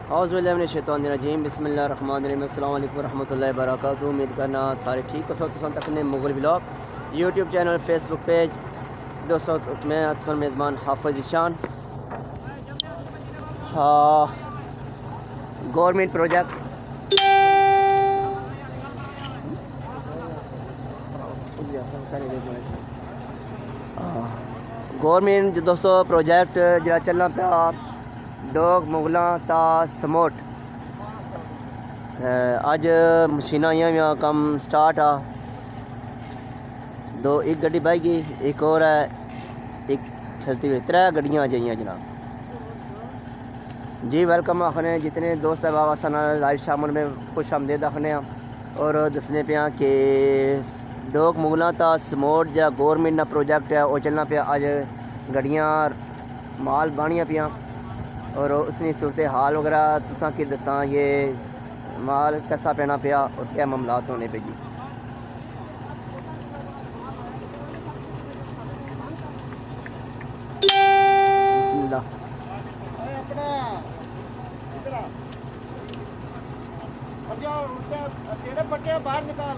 औज़ुबिल्लाहिमिनश्शैतानिर्रजीम बिस्मिल्लाहिर्रहमानिर्रहीम अस्सलाम वालेकुम रहमतुल्लाहि व बरकातुहू। उम्मीद करना सारे ठीक हो। तुम तक ने Mughal blog YouTube channel Facebook page दोस्तों मैं अक्सर मेज़बान हाफिज़ ईशान। गवर्नमेंट प्रोजेक्ट गवर्नमेंट दोस्तों प्रोजेक्ट जरा चलना पाया डोग मुगलों ता समोट। अज मशीना आइया हुई कम स्टार्ट आ दो एक गड्डी बह गई एक और है एक चलती हुई त्रै गड्डियाँ आ जाइए जनाब जी। वेलकम आखने जितने दोस्त है बाबा सना लाइव शामिल में खुश आमदेद आखने और दसने पे कि डोग मुगलों ता समोट जो गवर्नमेंट का प्रोजेक्ट है वो चलना पाया। अज गड्डियाँ माल बानिया पियाँ और उसकी सूरत हाल वगैरह तुसा की दसा ये माल कैसा पैना पाया और क्या मामलात होने पे जी। बिस्मिल्लाह बाहर निकाल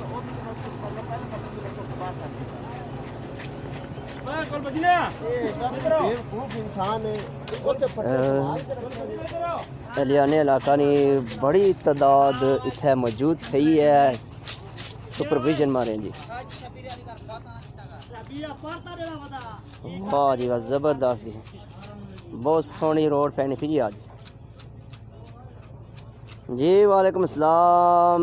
हलियाने इलाका नी बड़ी तादाद इत्थे मौजूद थी है सुपरविजन मारे जी। वाह जी वाह जबरदस्त जी बहुत सोहनी रोड पैनी थी जी आज जी। वालेकुम अस्सलाम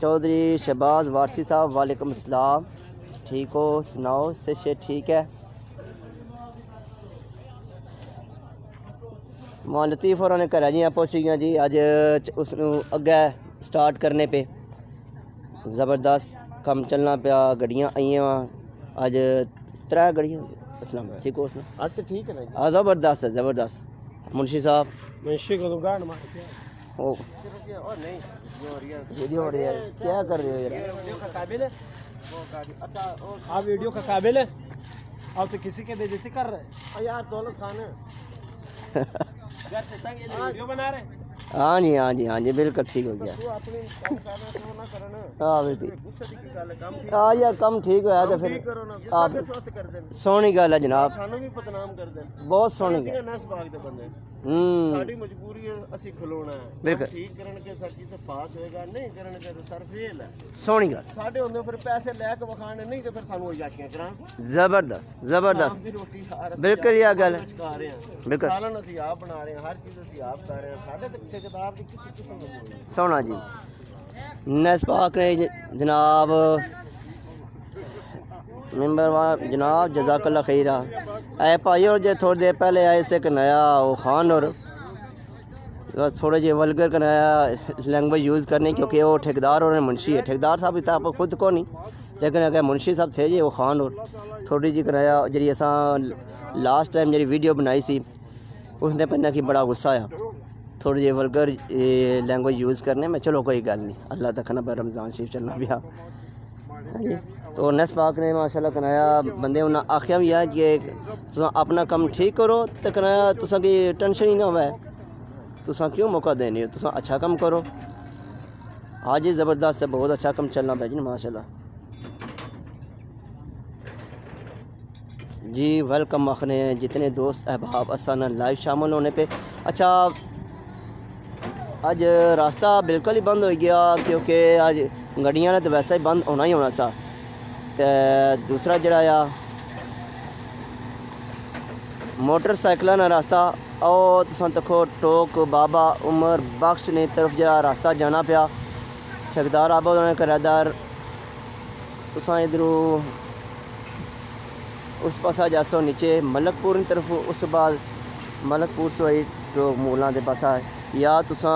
चौधरी शहबाज वारसी साहब वालेकुम अस्सलाम। ठीक हो सुनाओ से ठीक है। मोहन लतीफ़ और घर जी पहुँची गया जी। अज उस अगे स्टार्ट करने पे ज़बरदस्त कम चलना पाया। गड्डियाँ आइया अज त्रै गड्डियाँ असलम ठीक हो उसने आज तो ठीक है ना। ज़बरदस्त है ज़बरदस्त। मुंशी साहब मुंशी को गांड मार ओ नहीं वीडियो हो रही है क्या कर रहे हो यार। वीडियो का काबिल है वो गाड़ी अच्छा आप वीडियो का काबिल है आप तो किसी के बेइज्जती कर रहे हैं यार। दौलत खान है वीडियो बना रहे। हाँ जी हाँ जी हाँ जी बिल्कुल ठीक हो गया। हाँ यार कम ठीक होया तो फिर आप सोहनी गल है जनाब बहुत सोहनी साडी मजबूरी है ਅਸੀਂ ਖਲੋਣਾ ਹੈ ਬਿਲਕੁਲ ਠੀਕ ਕਰਨਗੇ ਸੱਚੀ ਤੇ ਪਾਸ ਹੋਏਗਾ ਨਹੀਂ ਕਰਨਗੇ ਤਾਂ ਸਰ ਫੇਲ ਹੈ। ਸੋਹਣੀ ਗੱਲ ਸਾਡੇ ਹੁੰਦੇ ਫਿਰ ਪੈਸੇ ਲੈ ਕੇ ਵਖਾਣੇ ਨਹੀਂ ਤੇ ਫਿਰ ਸਾਨੂੰ ਇਜਾਸ਼ੀਆਂ ਕਰਾਂ। ਜ਼ਬਰਦਸਤ ਜ਼ਬਰਦਸਤ ਬਿਲਕੁਲ ਇਹ ਗੱਲ ਬਿਲਕੁਲ ਸਾਲਨ ਅਸੀਂ ਆਪ ਬਣਾ ਰਹੇ ਹਾਂ ਹਰ ਚੀਜ਼ ਅਸੀਂ ਆਪ ਕਰ ਰਹੇ ਹਾਂ ਸਾਡੇ ਤੇ ਠੇਕੇਦਾਰ ਦੀ ਕਿਸੇ ਕਿਸਮ ਦੀ ਲੋੜ ਨਹੀਂ। ਸੋਹਣਾ ਜੀ नस्पाक ने जनाब मेंबर जनाब जज़ाकल्लाह खैरा ऐ भाई और जो थोड़ी देर पहले आए से एक नया वो खान और बस थोड़े जे वल्गर का नया लैंग्वेज यूज़ करनी क्योंकि वो ठेकेदार और मुंशी है। ठेकेदार साहब इतना आप खुद को नहीं लेकिन अगर मुंशी साहब थे जी वो खान और थोड़ी जी कराया जी असा लास्ट टाइम जी वीडियो बनाई सी उसने पन्ना की बड़ा गुस्सा आया थोड़ी जी वल्गर लैंग्वेज यूज़ करने में। चलो कोई गल नहीं अल्लाह तक ना रमज़ान शरीफ चलना भी हाँ जी। तो नस पाक ने माशाल्लाह कनाया बंदे उन्हें आख्या भी है कि तुम अपना कम ठीक करो तो कनाया तुसा की टेंशन ही ना होवे तुसा क्यों मौका देने हो तुसा अच्छा कम करो। हाँ जी ज़बरदस्त है बहुत अच्छा कम चलना पाया जी माशाल्लाह जी। वेलकम आखने जितने दोस्त अहबाब असाना लाइव शामिल होने पे। अच्छा अज रास्ता बिल्कुल ही बंद हो गया क्योंकि अज गड्डियां ने तो वैसे ही बंद होना ही होना सा। तो दूसरा जड़ा मोटरसाइकिल ना रास्ता और तुम देखो टोक बाबा उमर बख्श ने तरफ जरा रास्ता जाना पाया ठेकेदार आबा उन्होंने किराएदार तुसा इधरों उस पासा जासो नीचे मलकपुर की तरफ उस बाद मलकपुर से होई टोक मूलों के पासा या तुसा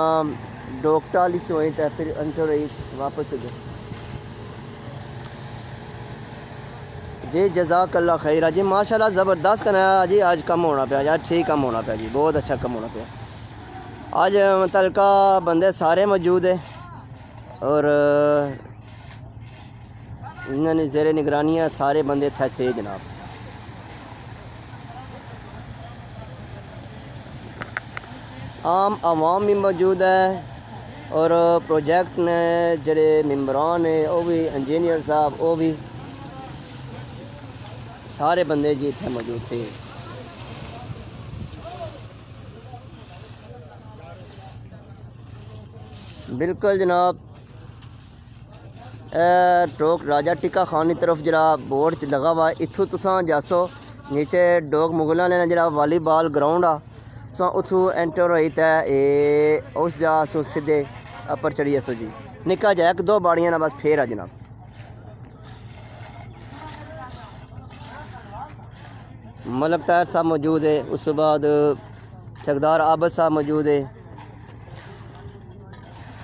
डोकटाली से होई तो फिर अंतर रही वापस हो जाए जी। जज़ाकल्लाह खैरा जी माशाल्लाह ज़बरदस्त करना जी। आज कम होना पाया यार ठीक कम होना पाया जी बहुत अच्छा कम होना पाया। आज मुतलका बंदे सारे मौजूद है और इन्होंने ज़ेरे निगरानियाँ सारे बंदे थे जनाब। आम आवाम भी मौजूद है और प्रोजेक्ट ने जड़े मेंबरान ने वो भी इंजीनियर साहब वो भी सारे बंदे जी इतने मौजूद थे। बिल्कुल जनाब टोक राजा टिक्का खान की तरफ जरा बोर्ड लगा हुआ इथों तुसा जासो नीचे डोक मुगलों ने जरा वॉलीबॉल ग्राउंड आ तुसा उथों एंटर होई ते उस जासो सीधे अपर चढ़ी जासो जी निक्का जा एक दो बाड़ियां ना बस फिर आ जनाब। मलक ताहिर साहब मौजूद है उस बाद ठेकेदार आबद साहब मौजूद है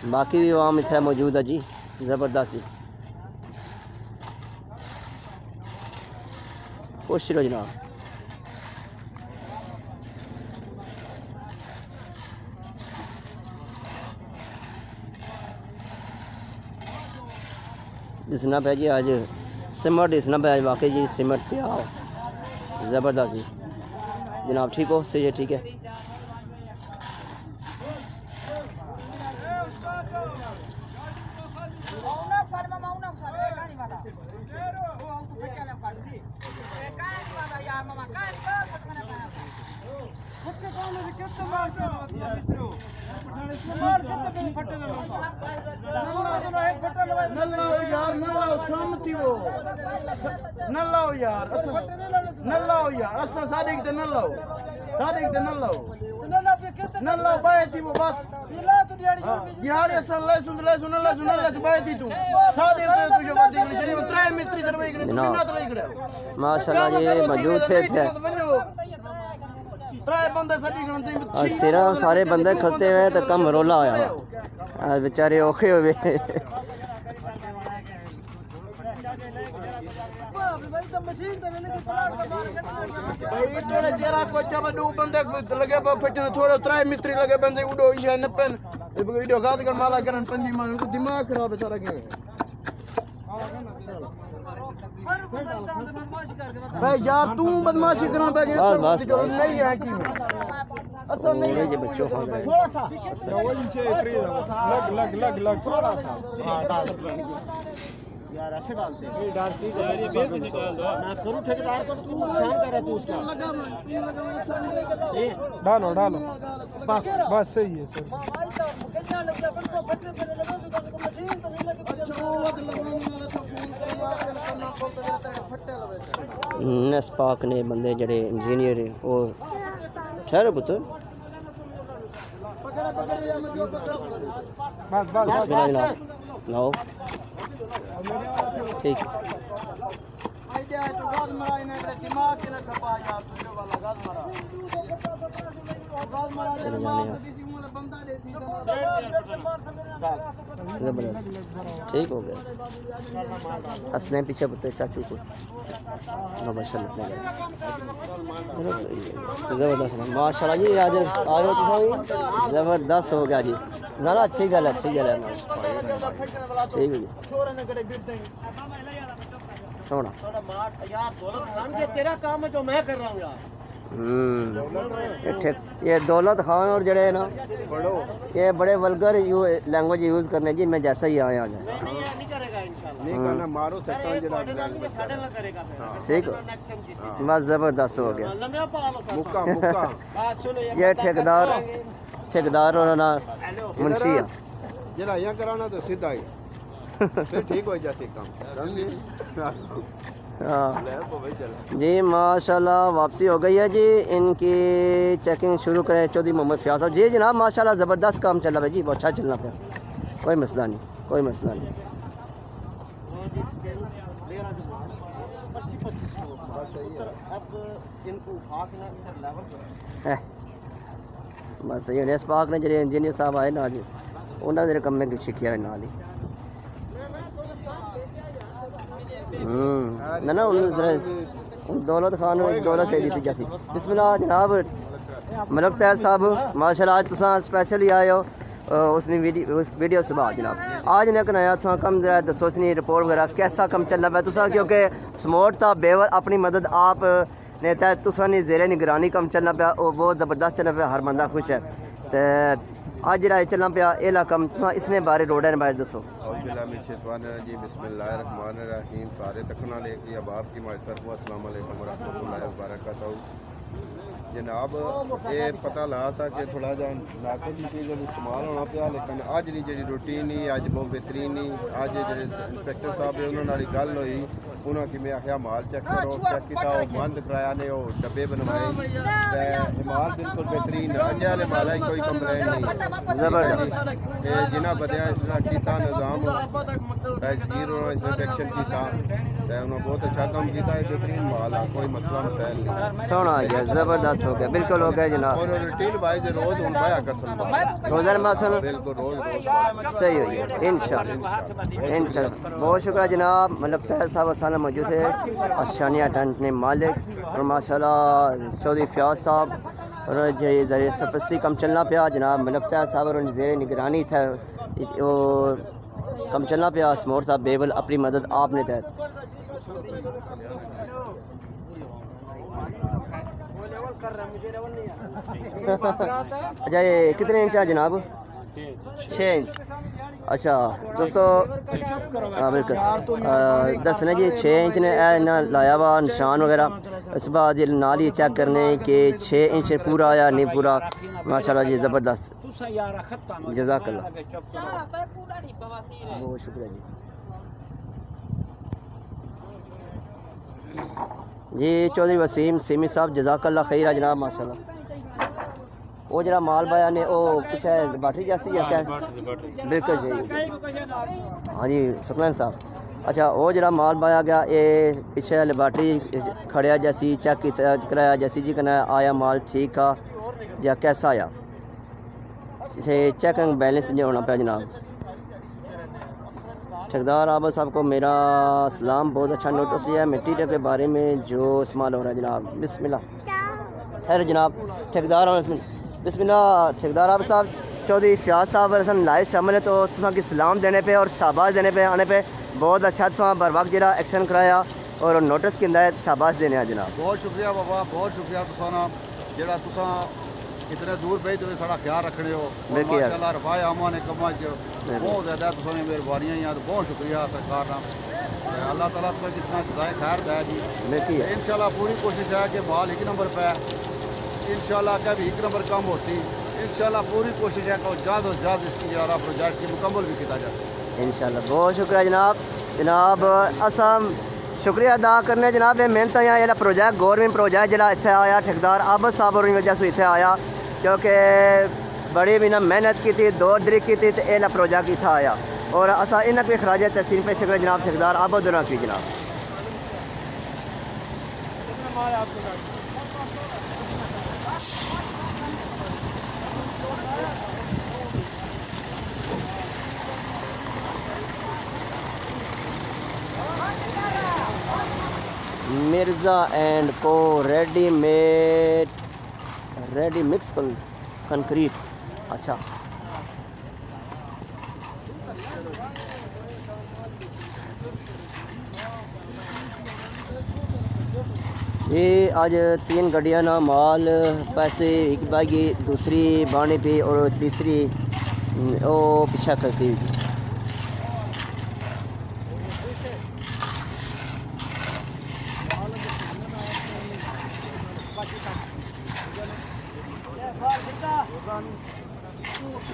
बाकी भी आवाम इतना मौजूद है जी ज़बरदस्त खुश रहो जनाब। दिसना पे जी आज सिमट दिसना पे वाकई जी सिमट पे आओ ज़बरदस्त जी जनाब ठीक हो सही है ठीक है। माशाल्लाह जी मौजूद थे सिर्फ सारे बंदे खलते हुए तो कम रोला होया बेचारे औखे हुए मिस्त्री लगे बंदे उडो न पेन वीडियो गाद कर माला करन पंजी मान दिमाग खराब है सारा के भाई यार तू बदमाशी करना पे बस नहीं है कि असल नहीं है ये बच्चों का थोड़ा सा वो नीचे फ्री लग थोड़ा सा हां डाल यार ऐसे डालते हैं ये डाल चीज मैं करूं ठेकेदार को तू शाम कर रहा तू उसका डालो बस सही है नसपाक ने बंदे जड़े इंजीनियर वो ठहरो पुत्र नो ठीक जबरदस्त ठीक हो गया हंसने पीछे पुत्र चाचू को जबरदस्त माशाल्लाह जी आज आयो तो जबरदस्त हो गया जी ना अच्छी गल है ठीक है सोना तेरा काम है जो मैं कर रहा हूँ यार ये दौलत खान और जड़े ना ये बड़े वल्गर लैंग्वेज यूज़ करने जी मैं जैसा ही आया ठीक बस ज़बरदस्त हो गया ये ठेकेदार और ना मुंशी है कराना तो सीधा ही फिर ठीक हो जाते काम जी माशाल्लाह वापसी हो गई है जी इनकी चेकिंग शुरू करें चौधरी मोहम्मद फयाज साहब जी जनाब माशाल्लाह ज़बरदस्त काम चल रहा है जी बहुत अच्छा चलना पे कोई मसला नहीं बस सही है पाक ने जो इंजीनियर साहब आए ना जी उन्होंने जरे कम की शिक्षा है नाल ही ना दौलत खान दौलत से दी जैसी बिस्मिल्लाह जनाब मलक ताहिर साहब माशाल्लाह आज तुसा स्पेशली आए हो उसमें वीडियो सुबह जनाब आज ने कनाया तुसा कम जरा दसो सनी रिपोर्ट वगैरह कैसा कम चल रहा है तुसा क्योंकि समोट था बेवर अपनी मदद आप ने तुसा ने जेरे निगरानी कम चलना पाया वो बहुत ज़बरदस्त चलना पाया हर बंदा खुश है ते अज जरा चलना पिया एला कम तुसां इसने बारे रोडे बारे दसो। बिस्मिल्लाहिर्रहमानिर्रहीम। सारे तकना लेके अब आपकी हमारी तरफ अस्सलाम वालेकुम रहमतुल्लाहि व बरकातहू। जनाब ये पता लगा सा कि थोड़ा जा नाकद की चीज़ इस्तेमाल होना पाया, लेकिन अज की जी रूटीन ही अज बहुत बेहतरीन ही। अज जो इंस्पैक्टर साहब है उन्होंने गल हुई, उन्होंने मैं आख्या माल चेक करो, चेक किया बंद कराया ने वो डब्बे बनवाए, माल बिल्कुल बेहतरीन अज वाले माल की कोई कंप्लेन नहीं। जबरदस्त जिन्हें बदिया इस तरह किया निज़ाम तहसीर इसने एक्शन किया, उन्होंने बहुत अच्छा काम किया, बेहतरीन माल है, कोई मसला मसाइल नहीं। सोना आ गया, जबरदस्त हो गया, बिल्कुल हो गया जनाब। और रूटीन वाइज रोज हम पाया कर सकते रोजाना मौसम बिल्कुल रोज सही हो गया इंशाल्लाह। बहुत शुक्रिया जनाब, मतलब तैयब साहब असाना मौजूद है आशियानिया टेंट ने मालिक, और माशाल्लाह चौधरी फयाज साहब और जो ज़रिए सरपरस्ती कम चलना पाया जनाब, मतलब तैयब साहब और ज़ेर निगरानी था और कम चलना पाया। स्मोर साहब बेबल अपनी मदद आपने तहत अच्छा ये कितने इंच है जनाब? 6 इंच। अच्छा दोस्तों बिल्कुल दसने जी 6 इंच ने ना लाया हुआ निशान वगैरह, इस बाद नाल ही चेक करने कि 6 इंच पूरा या नहीं पूरा। माशाल्लाह जी ज़बरदस्त, जज़ाकल्लाह, बहुत शुक्रिया जी चौधरी वसीम सिमी साहब जज़ाकल्लाह खैर जनाब माशाल्लाह। वो जरा माल बाया ने वो पीछे बैटरी जैसी है क्या? बिल्कुल जी हाँ जी सुखमैन साहब। अच्छा वो जरा माल बाया गया ये पीछे लेबार्टरी खड़िया जैसी चेक कराया जैसी जी कहना आया माल ठीक था या कैसा आया, इसे चेकिंग बैलेंस नहीं होना पाया जनाब। ठेकेदार आप सबको मेरा सलाम, बहुत अच्छा नोटिस लिया है मिट्टी के बारे में जो इस्तेमाल हो रहा है जनाब। बिस्मिल्लाह खैर जनाब ठेकेदार बिस्मिल्लाह ठेकेदार आप साहब चौधरी फयाज साहब लाइव शामिल है, तो तुसा की सलाम देने पे और शाबाश देने पे आने पे बहुत अच्छा तुसा बर वक्त जरा एक्शन कराया और नोटिस की हिदायत शाबाश देने जनाब। बहुत शुक्रिया बाबा, बहुत शुक्रिया तुसाना जेड़ा तुसा इतने दूर पे तुम साड़ा ख्याल रखने हो। माशाअल्लाह रफाए आमा ने कमा बहुत ज़्यादा तुसानी मेहरबानियां हैं, तो बहुत शुक्रिया सरकार ना। अल्लाह ताला तुसा की जज़ाए खैर दे जी। इंशाल्लाह पूरी कोशिश है कि माल 1 नंबर पे इंशाल्लाह क्या भी 1 नंबर कम हो सी, इंशाल्लाह पूरी कोशिश है कि ज़्यादा से ज़्यादा इसकी जरा प्रोजेक्ट की मुकम्मल भी किया जा सके इंशाल्लाह। बहुत शुक्रिया जनाब। जनाब असम शुक्रिया अदा करने जनाब ये मेहनत या प्रोजेक्ट गौरमेंट प्रोजेक्ट जो इतने आया ठेकेदार आबद साहब और वजह से इतने आया, क्योंकि बड़ी भी ना मेहनत की थी, दौड़ दरी की थी, तो यह प्रोजेक्ट इतना आया और असा इन्हें भी खराज तहसीन पेश करें जनाब ठेकेदार आबद की जनाब। मिर्ज़ा एंड को रेडी मिक्स कंक्रीट। अच्छा ये आज 3 गाड़ियाँ ना माल पैसे एक बागी दूसरी बाणी पे और तीसरी वो पीछा करती हुई।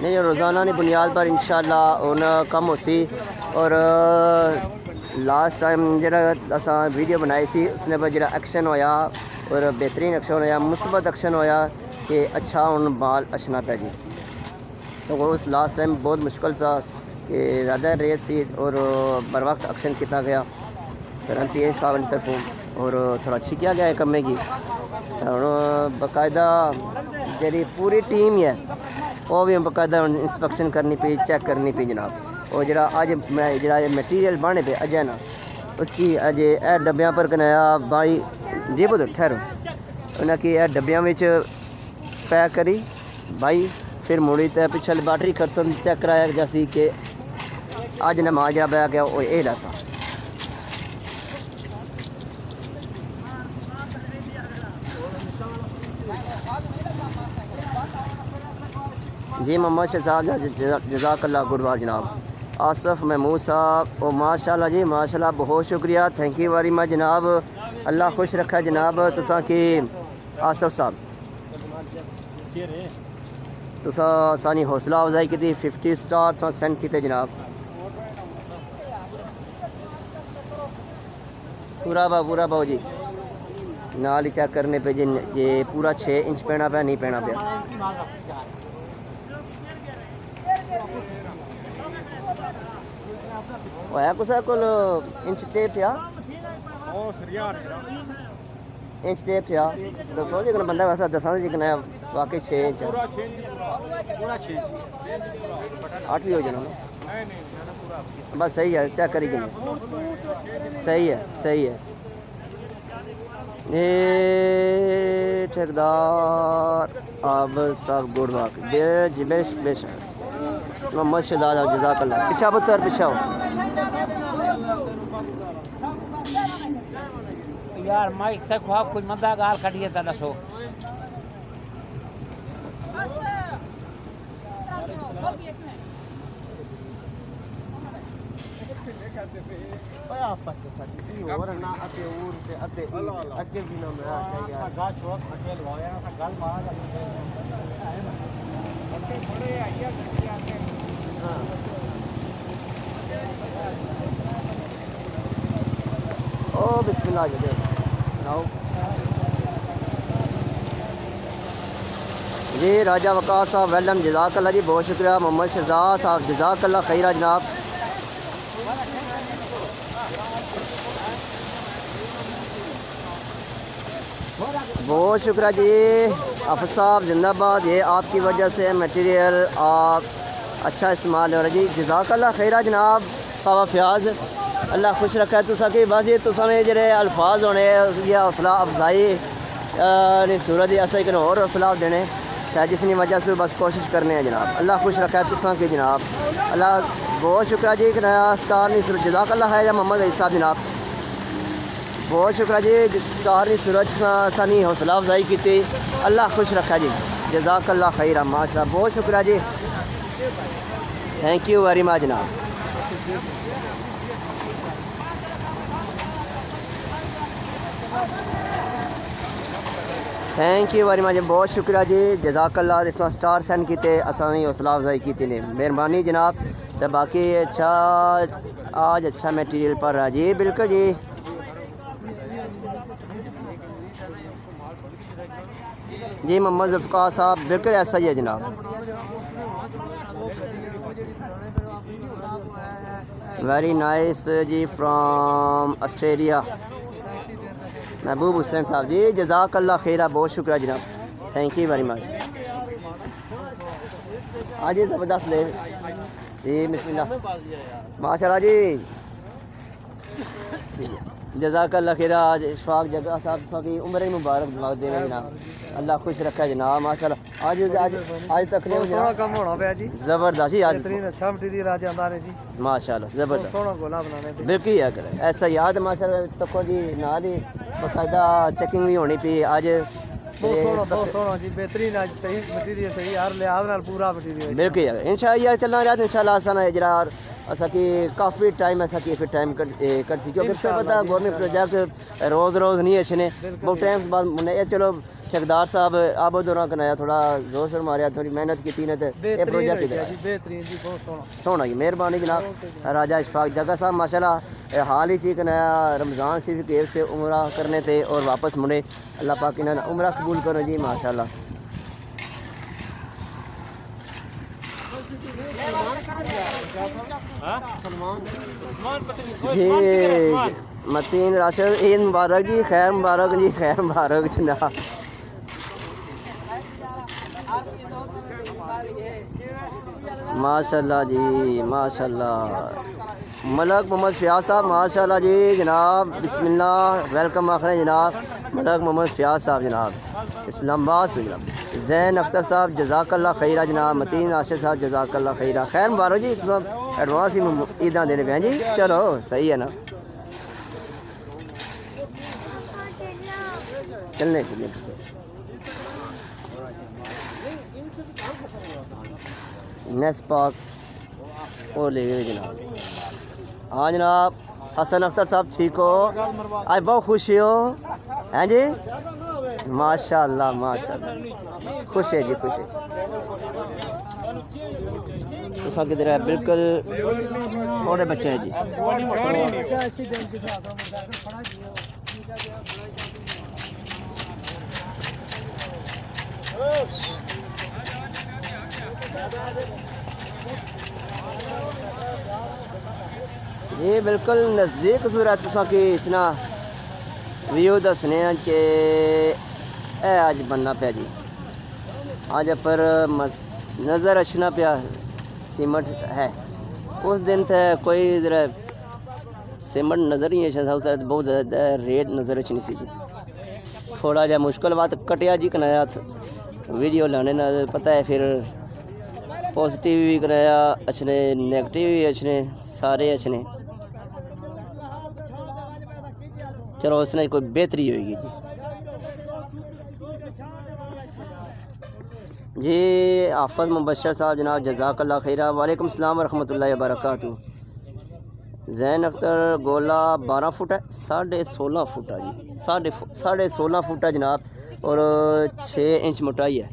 नहीं रोज़ाना की बुनियाद पर इंशाल्लाह उन्हें कम हो सी। और लास्ट टाइम जरा असा वीडियो बनाई सी उसने पर जरा एक्शन होया और बेहतरीन एक्शन होया, मुस्बत एक्शन होया कि अच्छा उन माल अछना पै जी। तो उस लास्ट टाइम बहुत मुश्किल था कि ज़्यादा रेत सी और बर वक्त एक्शन किया गया करन पी साहब की तरफों और थोड़ा अच्छी किया गया है कम्मे की। बाकायदा जी पूरी टीम है वो भी बाकायदा इंस्पेक्शन करनी पी, चेक करनी पी जनाब। और जरा अज मैं जरा मटीरियल बने पे अजय ना उसकी अज ए डब्बियां पर कनाया भाई जी बोलो ठहरो उन्हें कि ए डब्बियां में पैक करी भाई, फिर मुड़ी तो पिछले बैटरी खर्चन चेक कराया जैसी कि अज नमाज जरा बह गया वो ये दसा। जी मोहम्मद शहजाद जज़ाकल्लाह गुडवार जनाब। आसफ महमूद साहब ओ माशाल्लाह जी माशाल्लाह, बहुत शुक्रिया, थैंक यू वेरी मच जनाब। अल्लाह खुश रखा जनाब तुसा की। आसफ साहब तुसा सानी हौसला अफजाई की 50 स्टार तुसा सेंड किते जनाब। पूरा बाबू जी नाल ही चेक करने पे जी, ये पूरा 6 इंच पैना पे नहीं पैना पे। है कुछ को इंच टेप था इंच टेप था दसो जी बंदा वैसा दसा जी कना वाकई 6 इंच 8 भी हो जाना बस सही है। चेक करी कि सही है ये ठेकेदार अब सब गुड वर्क बेश मोहम्मद शहजाद जज़ाकल्लाह। पीछा पुत्र पीछा हो यार माइक तक ख्वाब कुछ मंदा गाल कटिए ता दसो। और ना अते ऊर ते अते अगे भी ना मैं यार गा छोक अकेल हो गया ना गल मारा जा अते बड़े आइया करके आते। हां ओ बिस्मिल्लाह जी आओ जी। राजा वकार साहब वेलम जज़ाकल्लाह जी, बहुत शुक्रिया। मोहम्मद शहजाद साहब जज़ाकल्लाह खैरा जनाब। बहुत शुक्रिया जी। आफत साहब जिंदाबाद, ये आपकी वजह से मटेरियल आप अच्छा इस्तेमाल हो रहा जी। जज़ाकल्लाह खैरा जनाब। बाबा फयाज अल्लाह खुश रखा है तुसा की। बस ये तुसा ने जेह्ड़े अल्फाज होने या हौसला अफजाई सूरत ही असें एक होर हौसला देने है जिसकी वजह से बस कोशिश करने हैं जनाब। अल्लाह खुश रखा है तुसा की जनाब। अल्लाह बहुत शुक्रिया जी। एक नया स्टार नहीं सूरज जज़ाकल्लाह है या मोहम्मद अईस साहब जनाब, बहुत शुक्रिया जी। स्टार नहीं सूरज सानी हौसला अफजाई की थी। अल्लाह खुश रखा जी। जज़ाकल्लाह खैरा माशाल्लाह, बहुत शुक्रिया जी, थैंक यू वेरी मच जनाब। थैंक यू वेरी मच, बहुत शुक्रिया जी। जज़ाकल्लाह इतना स्टार सेंड किए असानी हौसला अफजाई की ने, मेहरबानी जनाब। तो बाकी अच्छा आज अच्छा मटेरियल पर रहा जी। बिल्कुल जी जी मोहम्मद ज़ुल्फ़िकार साहब बिल्कुल ऐसा ही है जनाब। Very nice ji from Australia Mahboob Hussain साहब जी, जज़ाकल्लाह खैरा, बहुत शुक्रिया जनाब, थैंक यू वेरी मच। आज ये ज़बरदस्त ले जी बिस्मिल्लाह माशाल्लाह जी, जज़ाकल्लाह खैरा। आज इशफाक जगह साहब की उम्र मुबारक दे रहे जनाब, अल्लाह खुश रखा जनाब माशाल्लाह। आज तक सोना कम होना पे जी, ज़बरदस्त जी, आज बेहतरीन अच्छा मटीरियल आज आंदा है जी माशाल्लाह ज़बरदस्त सोना गोला बनाने पे बिल्कुल है कर ऐसा याद माशाल्लाह तको जी नाल ही बाकायदा चेकिंग भी होनी पी आज। बहुत सोना जी, बेहतरीन आज सही मटीरियल सही यार लिहाज नाल पूरा मटीरियल बिल्कुल इंशाअल्लाह चलना रहा इंशाअल्लाह असा जरा असा की काफ़ी टाइम ऐसा कि फिर टाइम कट सी क्योंकि पता गवर्नमेंट प्रोजेक्ट रोज़ नहीं अच्छे बहुत टाइम बाद मुन्ने चलो ठेकेदार साहब आबो दौरान कनाया थोड़ा जोर शोर मारिया थोड़ी मेहनत की ने तो ये प्रोजेक्ट बेहतरीन जी, बहुत सोना जी, मेहरबानी जनाब। राजा इशफाक जगह साहब माशाल्लाह हाल ही सी कनाया रमज़ान शरीफ केव से उम्रा करने थे और वापस मुड़े, अल्लाह पाक इन्हें उम्रा कबूल करो जी माशाल्लाह। जी मतीन राशिद ईद मुबारक जी, खैर मुबारक जी, खैर मुबारक जनाब। माशाल्लाह जी माशाल्लाह। मलक मोहम्मद फ़ियाज़ साहब माशाल्लाह जी जनाब, बिस्मिल्लाह वेलकम आखिर जनाब। मलक मोहम्मद फ़ियाज़ साहब जनाब इस्लामाबाद से जनाब। ज़ैन अख्तर साहब जज़ाकल्लाह खैरा जनाब। मतीन आशिर साहब जज़ाकल्लाह खैरा, खैर मुबारक जी, सब एडवांस ही ईदा देने पे हैं जी। चलो सही है ना, चलने नेस पाक वो ले गए जनाब। हाँ जनाब हसन अख्तर साहब ठीक हो? आज बहुत खुशी हो हैं जी? माशाल्लाह माशाल्लाह, खुश है जी, खुश है। तो किधर है? बिल्कुल छोटे बच्चे हैं जी। ये बिल्कुल नज़दीक सूरत तुसा की इसना व्यू दसने के अज बनना पाया जी। अज पर नज़र अचना पाया सीमेंट है। उस दिन तो कोई इधर सीमेंट नज़र ही अच्छा था, बहुत ज़्यादा रेत नज़र अचनी सी। थोड़ा जा मुश्किल बात कटिया जी कनाया वीडियो लाने ना, पता है फिर पॉजिटिव भी कराया अच्छने, नेगेटिव भी अच्छने, सारे अच्छने। चलो उसने कोई बेहतरी होगी जी। जी आफत मुबशर साहब जनाब जज़ाकल्लाह खैरा। वालेकुम सलाम वरहमतुल्लाहि वबरकातुहू। जैन अख्तर गोला 12 फुट है, 16.5 फुट है जी, 16.5 फुट है जनाब, और 6 इंच मोटाई है।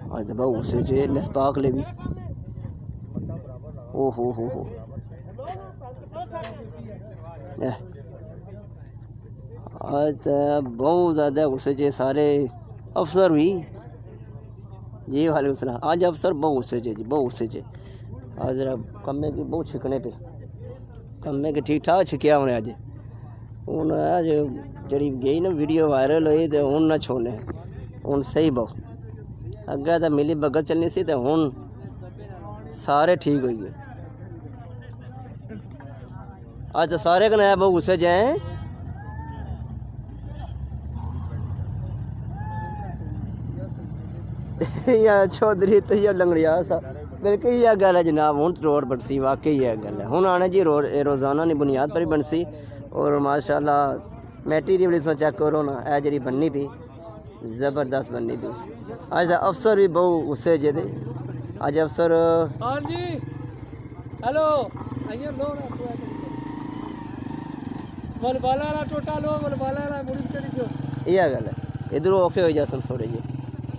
आज दबा उसे जो नस्पाक ले भी ओ हो आज बहुत ज़्यादा गुस्से जे सारे अफसर हुई जी। वालेकुम सलाम। आज अफसर बहुत गुस्से जे जी, बहुत गुस्से जे। आज जरा कम्मे की बहुत छिकने पे, कम्मे के ठीक ठाक छिकिया उन्हें अज। हूँ अज जी गई ना वीडियो वायरल हुई तो हूँ ना छोड़ने, हूँ सही बहु अगे तो मिली भगत चलनी सी, तो हूँ सारे ठीक हो गए। आज तो सारे कनाया बहुत गुस्से जाए। या चौधरी तो या लंगड़िया सा बिल्कुल यह गल है जनाब। हूँ रोड बनसी, वाकई यह गल है। हूँ आने जी रोज़ाना की बुनियाद पर ही बनसी, और माशाल्लाह मैटीरियल इसमें चेक करो ना, यह जी बननी पी ज़बरदस्त बननी पी। अज अफसर भी बहुत गुस्से जे थे। अज अफसर हाँ जी हेलो मलबाला वाला टोटा लो, मलबाला वाला मुड़ी चढ़ी छो। यह गल है। इधर औखे हो जासन थोड़े जे।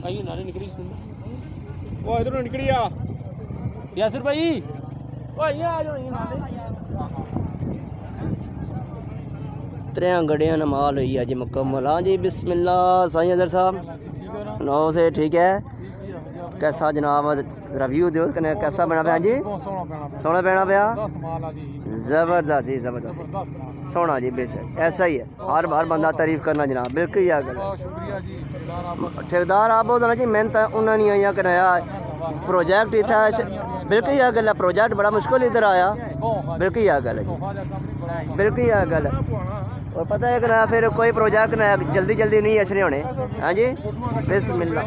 आइए नारे निकली सुन वो इधर निकली आ यासिर भाई ओ ये आ जाओ ये नारे। त्रें गड़ियां नमाल हुई अज मुकम्मल। हाँ जी बिस्मिल्लाह साईं अजहर साहब 9 से ठीक है। कैसा जनाब रिव्यू दो कने कैसा बना पाया जी? सोना पैना पाया, जबरदस्त जी, जबरदस्त सोना जी, बेशक ऐसा ही है। हर बार बंदा तारीफ करना जनाब, बिल्कुल यह गल है। ठेकेदार आप बहुत जी, मेहनत उन्होंने नहीं आई कनाया प्रोजेक्ट इतना, बिल्कुल यह गल है। प्रोजेक्ट बड़ा मुश्किल इधर आया, बिल्कुल यह गल है जी, बिल्कुल यह गल है। और पता है कि फिर कोई प्रोजेक्ट ना जल्दी नहीं अच्छे होने। हाँ जी बिस्मिल्लाह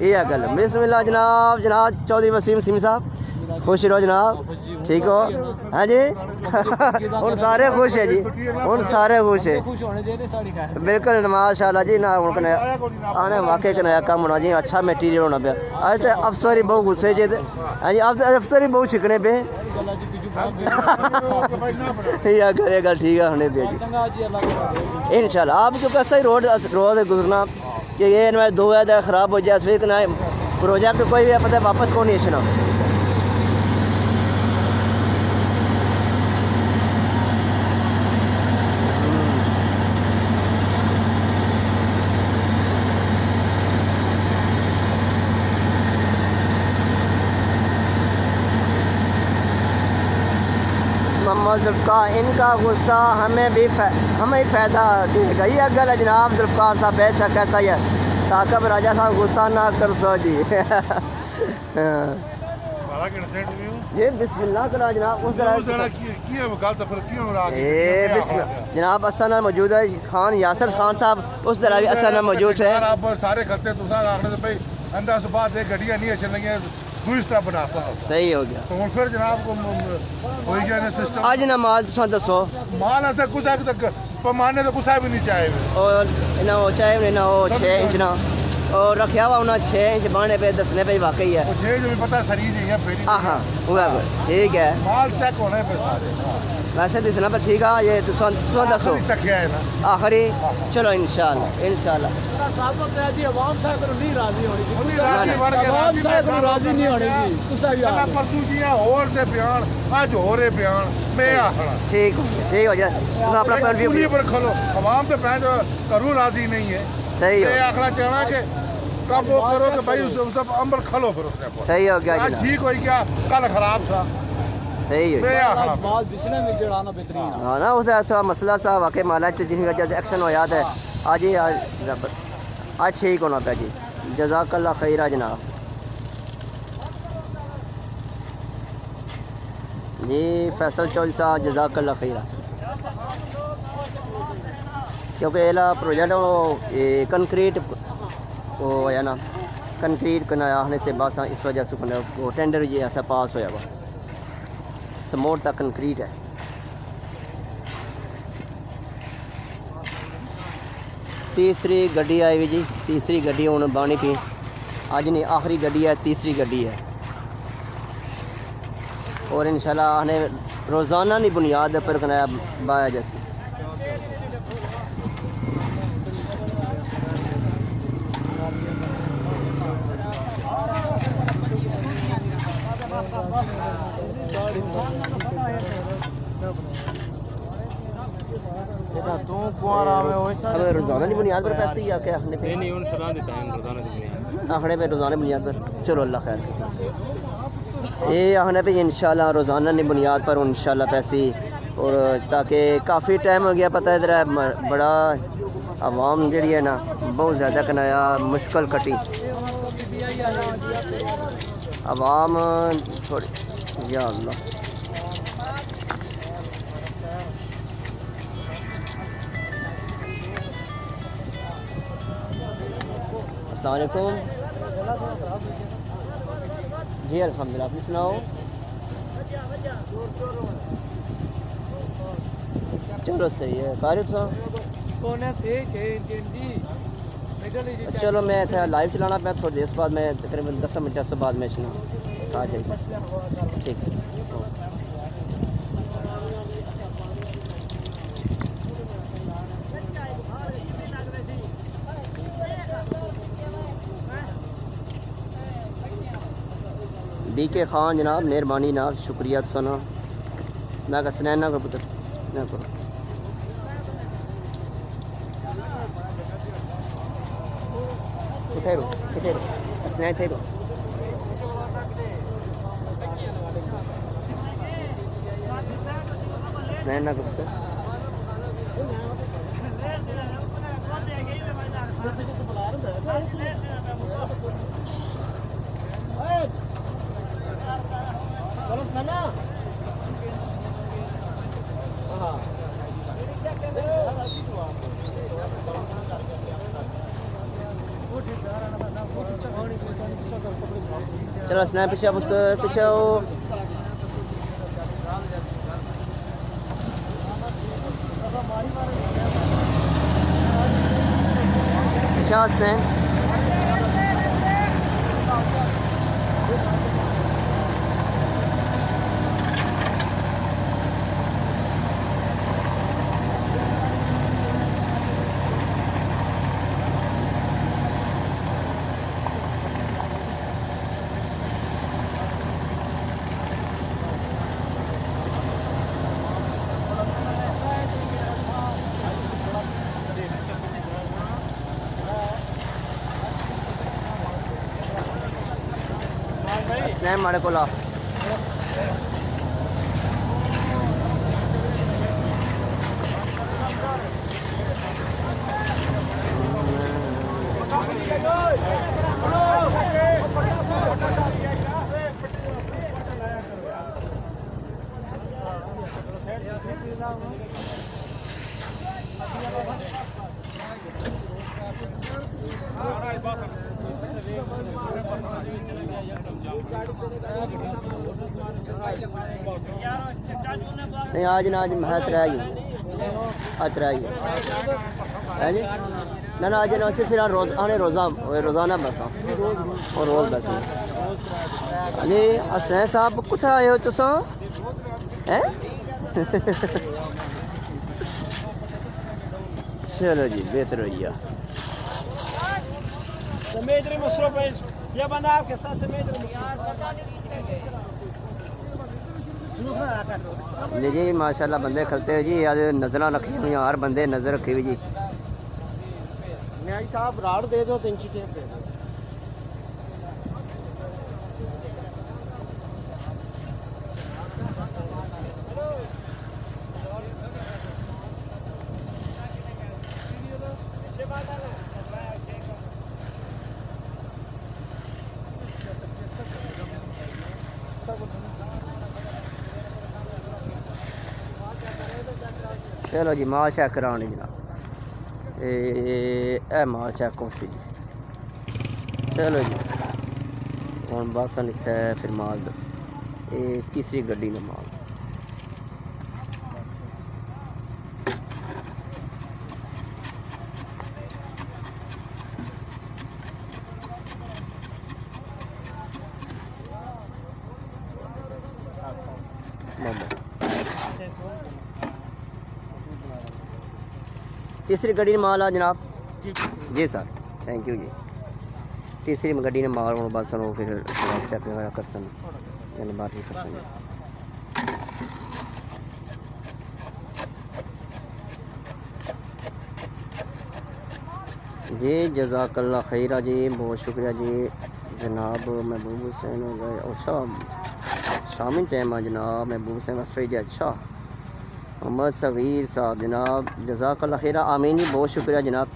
यह गल। बिस्मिल्लाह जनाब। जनाब चौधरी वसीम सिंह साहब खुश रहो जनाब, ठीक हो? हाँ जी हूँ सारे खुश है जी, हूँ सारे खुश है बिल्कुल माशाल्लाह जी। ना हूँ कने आने वाकई कनाया कम होना जी, अच्छा मटीरियल होना पे। अज तो अफसर ही बहुत गुस्से जे। हाँ जी अफसर ही बहुत छिकने पे या करेगा ठीक है होने पे जी इंशाल्लाह। आप क्योंकि ऐसा ही रोड गुजरना कि ये इनमें 2 हज़ार ख़राब हो जाए फिर ना प्रोजेक्ट कोई भी पता वापस को नहीं आना। मोहम्मद जुल्फ़ार इनका गुस्सा हमें फ़ायदा देगा। ये गल है जनाब जुल्फ़ार साहब, बेशक ऐसा ही है। साकब राजा साहब गुस्सा ना कर सो जी ये बिस्मिल्लाह करा जनाब। उस तरह जनाब असल में मौजूद है खान यासर खान साहब, उस तरह भी असल में मौजूद है। सारे खत्ते अंदर से बात गड्डियां नहीं अच्छी लगी दूसरी तरह बना सकता। सही हो गया। तो फिर जनाब को हो गया ना सिस्टम। आज ना माल तुम दसो माल ऐसा कुछ तक पैमाने तो कुछ भी नहीं चाहिए और ना वो चाहे ना वो 6 इंच ना और रखा हुआ उन्हें 6 इंच बाने पे दसने पे वाकई है। ये जो भी पता सही नहीं है फिर हाँ ठीक है माल चेक होने पे सारे वैसे दिसना पर ठीक है। ये तुम दसो तकिया है ना आखिरी चलो इंशाल्लाह इंशाल्लाह परसों जी होर से बयान अज हो रहे बयान मैं आखना ठीक हो जाए तुम अपना पॉइंट व्यू पर खलो आवाम पे पैंट करूँ राजी नहीं है। सही हो मैं आखना चाहना कि कब वो करो कि भाई उस अमल खलो फिर उसके सही हो गया आज जनाब ठीक हो गया कल खराब था सही हो मैं आखना माल बिसने में जड़ाना बेहतरीन है। हाँ ना उसका थोड़ा मसला सा वाकई माला जिन वजह से एक्शन हो जाता है आज ही आज ठीक होना पे जी जज़ाकल्लाह खैरा जनाब जी फैसल चौधरी साहब जज़ाकल्लाह खैरा क्योंकि एला प्रोजेक्ट वो कंक्रीट वो है ना कंक्रीट कनाया आने से बस इस वजह से वो टेंडर ये ऐसा पास होया वा समोट तक कंक्रीट है। तीसरी गड्डी आई हुई जी तीसरी गड्डी हूँ बानी पी अज नहीं आखिरी गड्डी है तीसरी गड्डी है और इंशाल्लाह आने रोज़ाना की बुनियाद पर कनाया बाया जैसे अब रोज़ाना की बुनियाद पर पैसे ही आके आखने पे नहीं उन सलाह देता है रोजाना की बुनियाद आखने पे रोज़ाना बुनियाद पर चलो अल्लाह खैर ये आखने पे इंशाल्लाह रोज़ाना की बुनियाद पर इंशाल्लाह पैसे और ताकि काफ़ी टाइम हो गया पता है इधर बड़ा आवाम जी है ना बहुत ज़्यादा कनाया मुश्किल कटी आवाम थोड़ी या अल्लाह अस्सलाम वालेकुम जी अल्हम्दुलिल्लाह अपनी सुनाओ। चलो सही है कारब साहब चलो मैं इतना लाइव चलाना मैं थोड़ी देर बाद मैं तकरीबन 10 मिनट से बाद मैं सुना आ जाएगी ठीक है। BK खान जनाब मेहरबानी ना शुक्रिया सोना ना कर स्नैन ना कर पुत्र ना करो किथे रो स्नैन थे रो स्नैन ना कर पुत्र चलो स्नैप पीछे पुत्र पीछे स्नैप स्नैप मारे को ला नहीं आज ना आज मैं त्राई अतराई है जी ना ना आज ना सिर्फ फिर रोज आने रोजाना बस और रोज बस अरे हसैन साहब कुछ आए हो तुसा हैं चलो जी बेहतर हो गया ये बंदा आपके साथ जी माशाल्लाह बंदे खलते हो जी आज नजर रखी हुई हर बंदे नजर रखी हुई जी न्याई साहब राड़ दे दो 3 टेप दे दो चलो जी माल चेक कराने जनाब ए माल चेक हो सी जी चलो जी हम बस इतना है फिर माल ये तीसरी गड्डी में माल तीसरी गड्डी ने माल आ जनाब जी सर थैंक यू जी तीसरी गड्डी ने माल हूँ बस हूँ फिर चेक वगैरह कर सन यानी बात ही कर सन जी जज़ाकल्लाह खैरा जी बहुत शुक्रिया जी जनाब महबूब हुसैन हो गए अच्छा शामी टाइम आ जनाब महबूब हुसैन ऑस्ट्रेलिया अच्छा मोहम्मद सवीर साहब जनाब जज़ाकल्लाह खैरा आमीन जी बहुत शुक्रिया जनाब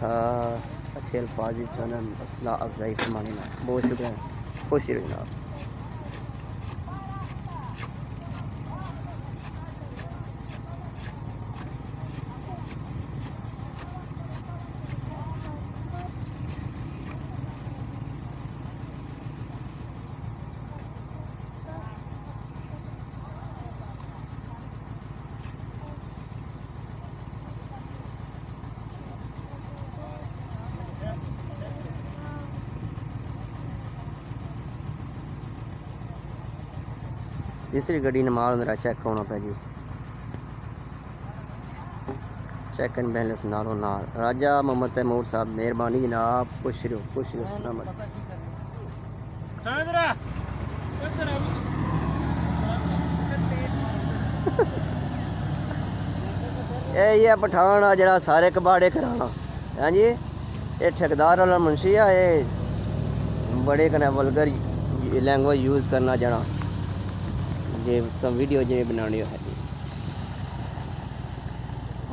अच्छे अल्फाज सनम असला अफजाई फरमाने बहुत शुक्रिया खुश रहो जनाब तीसरी गड्डी ने माल मेरा चेक होना पे जी चेक एंड बैलेंस नालों नाल राजा मोहम्मद तैमूर साहब मेहरबानी जनाब खुश रहो सलामत ये पठान आ जरा सारे कबाड़े कराना हाँ जी ये ठेकेदार वाला मुंशी आ ये बड़े कने वल्गर लैंग्वेज यूज़ करना जाना जे सब वीडियो जे बनानी है जी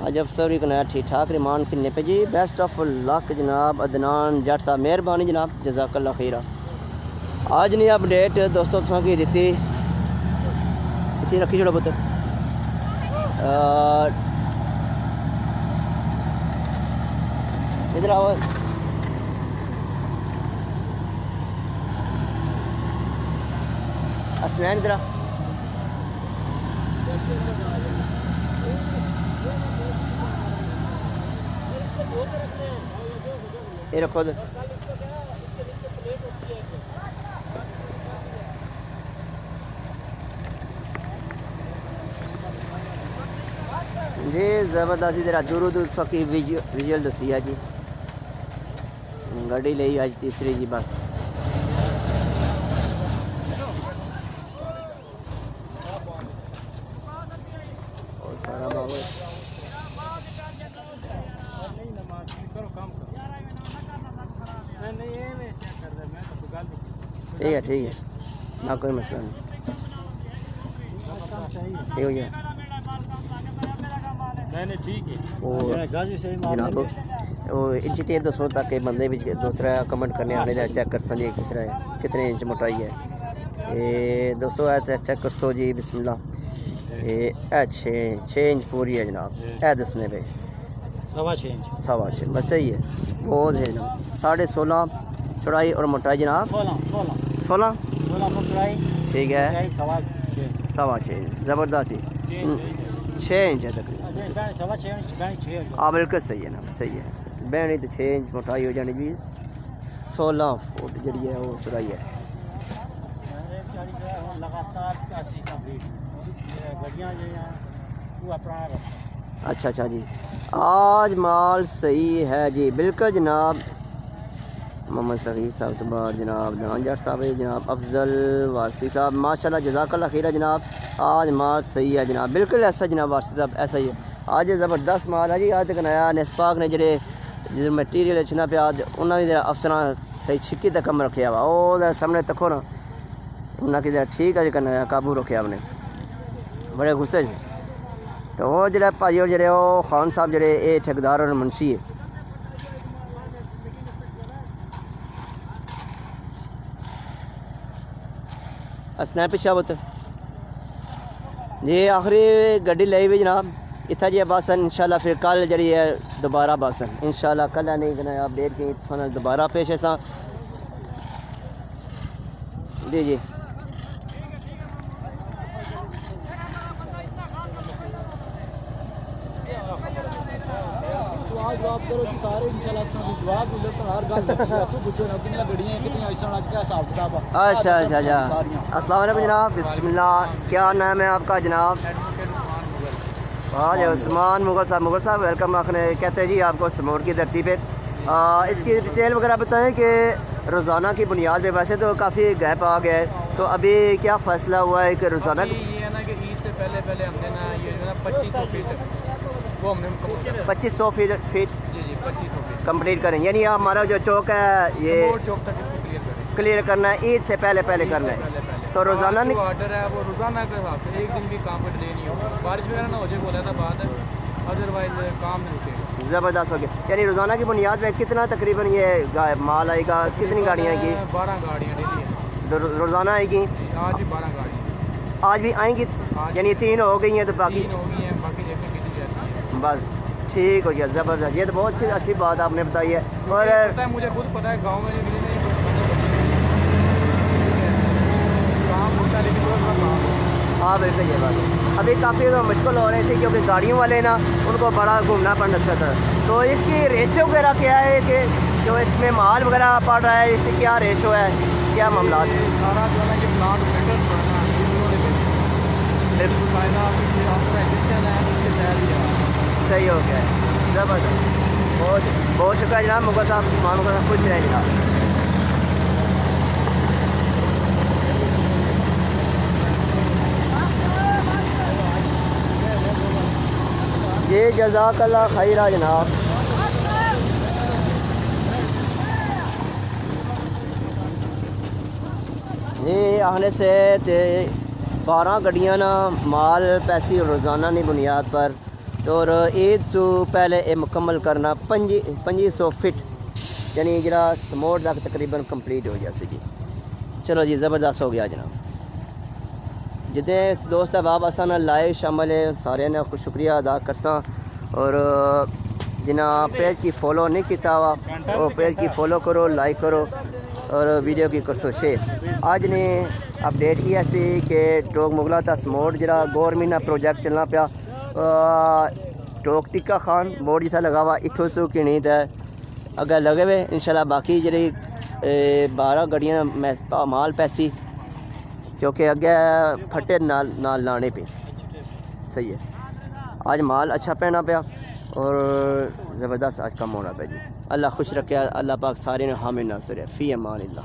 आज अफसर एक नया ठीक ठाक रिमान किन्ने पे जी बेस्ट ऑफ लक जनाब अदनान जट साहब मेहरबानी जनाब जज़ाकल्लाह खैरा आज नहीं अपडेट दोस्तों तुसा की दी इसी रखी छोड़ो पुत्र इधर आओ असलैन इधर ये रखो जी ज़बरदस्त इधर दूर दूर तक विजुअल दसी है जी गाड़ी ली आज तीसरी जी बस और सारा बाबू ठीक है ना कोई मसला नहीं ठीक हो गया ठीक है जनाब वो इंच टेप दसो ताकि बंदे भी दूसरा कमेंट करने आने का चेक कर सकें किस तरह कितने इंच मोटाई है ये दोस्तों ऐसे चेक कर सो जी बिस्मिल्लाह ये 6 इंच पूरी है जनाब ए दसने पे 6.5 इंच 6.5 बस सही है। वो है 16.5 चौड़ाई और मोटाई जनाब 16 फुट चौड़ाई ठीक है 6.5 6.5 ज़बरदस्त जी 6 इंच है तकरीबन। 6.5 इंच 6 इंच हाँ बिल्कुल सही है ना सही है। बैनी तो 6 इंच मोटाई हो जानी जी 16 फुट जी है वो चौड़ाई है। लगातार 80 कंप्लीट गड्डियाँ जो हैं वो अपना अच्छा अच्छा जी आज माल सही है जी बिल्कुल जनाब। मोहम्मद सग़ीर साहब से बाद जनाब दान जट साहब है जनाब अफजल वारसी साहब माशाल्लाह जज़ाकल्लाह खैर जनाब। आज माल सही है जनाब बिल्कुल ऐसा जनाब वारसी साहब ऐसा ही है। आज ज़बरदस्त माल है जी। आज तक नया निस्पाक ने जो मटीरियल छिना पे उन्होंने जरा अफसर सही छिक्की तक कम रखे हुआ वो सामने तको ना उन्हें कि ठीक है जी नया काबू रखे आपने बड़े गुस्से तो वो जो भाई और जो खान साहब जो ये ठेकेदार और मुंशी है असना पिछा बुत जी आखिरी गड्डी लाई हुई जनाब इतना जी बस इंशाल्लाह फिर कल जी है दोबारा बस इंशाल्लाह कल नहीं करना अपडेट की दोबारा पेश है जी जी जवाब करो जी सारे इंशाल्लाह जवाब मिले तो हर गल आपको पूछो ना कितनी गड्डियां कितनी ऐसा आज का हिसाब किताब है। अच्छा अच्छा अच्छा अस्सलाम वालेकुम जनाब बिस्मिल्लाह क्या नाम है आपका जनाब? हाँ जी उस्मान मुगल साहब वेलकम आखने कहते हैं जी आपको समोर की धरती पे। इसकी डिटेल वगैरह बताएं कि रोज़ाना की बुनियाद पे वैसे तो काफ़ी गैप आ गया है तो अभी क्या फ़ैसला हुआ है कि रोज़ाना ये है ना कि ईद से पहले हमने ना ये जो है 2500 फीट वो हमने 2500 फीट जी 2500 फीट कंप्लीट करें यानी हमारा जो चौक है ये चौक तक इसको क्लियर करना है ईद से पहले करना है तो रोज़ाना नहीं ऑर्डर है वो रोज़ाना के हिसाब से एक दिन भी काम पर डिले नहीं होगा। बारिश वगैरह ना हो जाए बोला था बात है अदरवाइज काम नहीं रुकेगा। ज़बरदस्त हो गया यानी रोज़ाना की बुनियाद में कितना तकरीबन ये माल आएगा कितनी गाड़ियाँ आएगी? 12 गाड़ियाँ डेली है रोज़ाना आएगी आज भी 12 गाड़ियाँ आज भी आएंगी यानी 3 हो गई हैं तो बाकी 3 हो गई हैं बाकी देखने कितनी जाती है बस ठीक हो गया ज़बरदस्त ये तो बहुत अच्छी बात आपने बताई है। और पता है मुझे खुद पता है गाँव में नहीं काम होता है लेकिन हाँ बिल्कुल ये बात है अभी काफ़ी मुश्किल हो रही थी क्योंकि गाड़ियों वाले ना उनको बड़ा घूमना पड़ रहा था तो इसकी रेशो वगैरह क्या है कि जो इसमें माल वगैरह पड़ रहा है इसकी क्या रेशो है क्या मामला है? सारा जो है ना ये प्लांट मेंटेन करना है सही हो गया है ज़बरदस्त बहुत बहुत शुक्रिया जनाब मुगल साहब खुश रहे जनाब। ये जज़ाकल्लाह खैरा जनाब। ये आने से 12 गड्डियाँ ना माल पैसी रोज़ाना नहीं बुनियाद पर और ईद से पहले ये मुकम्मल करना 2500 फिट यानी जरा समोर तक तकरीबन कंप्लीट हो जाए जी। चलो जी ज़बरदस्त हो गया जनाब। जितने दोस्त अहबाब असा लाइव शामिल है सारे ने कुछ शुक्रिया अदा करसा और जिन्हें पेज की फॉलो नहीं किया हुआ वो पेज की फॉलो करो लाइक करो और वीडियो की करसो शेयर। आज ने अपडेट किया सी कि टोक मुगला था समोट जरा गौरमेंट प्रोजेक्ट चलना पाया टोक टिक्का खान बोर्ड जिसा लगा हुआ इथों सू की नींद है अगर लगे हुए इंशाल्लाह बाकी जी 12 गड्डियाँ माल पैसी क्योंकि अगे फटे नाल लाने पे सही है। आज माल अच्छा पहना पाया और ज़बरदस्त आज कम होना पाया जी। अल्लाह खुश रखे अल्लाह पाक सारे ने हामी नासिर है फ़ी अमान अल्लाह।